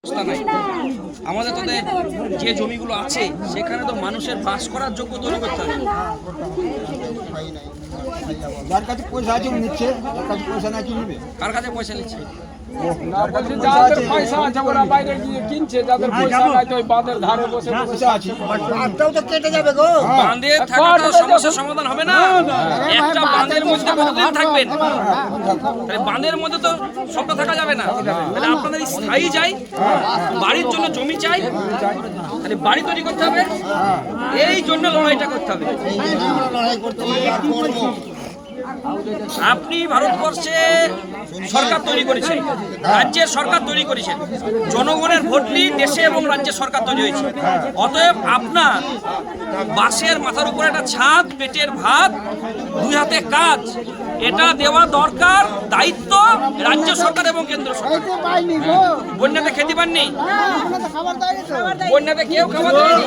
নাই আমাদের তো যে জমিগুলো আছে সেখানে তো মানুষের বাস করার যোগ্য তৈরি করতে হবে। যার কাছে পয়সা আছে নিচ্ছে, যার কাছে পয়সা না কি নেবে? কার কাছে পয়সা নিচ্ছে? যাদের পয়সা আছে ওরা বাইরে গিয়ে কিনছে, যাদের পয়সা নাই তো ওই বাঁধের ধারে বসে পয়সা আছে, বাঁধটাও তো কেটে যাবে গো। বাঁধে থাকাটা সমস্যার সমাধান হবে না। একটা বাঁধের মধ্যে কতদিন থাকবেন? তাহলে বাঁধের মধ্যে তো সবটা থাকা যাবে না। তাহলে আপনাদের স্থায়ী চাই, বাড়ির জন্য জমি চাই, তাহলে বাড়ি তৈরি করতে হবে। এই জন্য লড়াইটা করতে হবে। আপনি ভারতবর্ষে সরকার তৈরি করেছেন, রাজ্যের সরকার তৈরি করেছেন, জনগণের ভোট নিয়ে দেশে এবং রাজ্যের সরকার তৈরি হয়েছে। অতএব আপনার বাসের মাথার উপর একটা ছাদ, পেটের ভাত, দুই হাতে কাজ, এটা দেওয়া দরকার, দায়িত্ব রাজ্য সরকার এবং কেন্দ্র সরকার। বন্যাতে খেতে পাননি, বন্যাতে কেউ খাবার দেয়নি।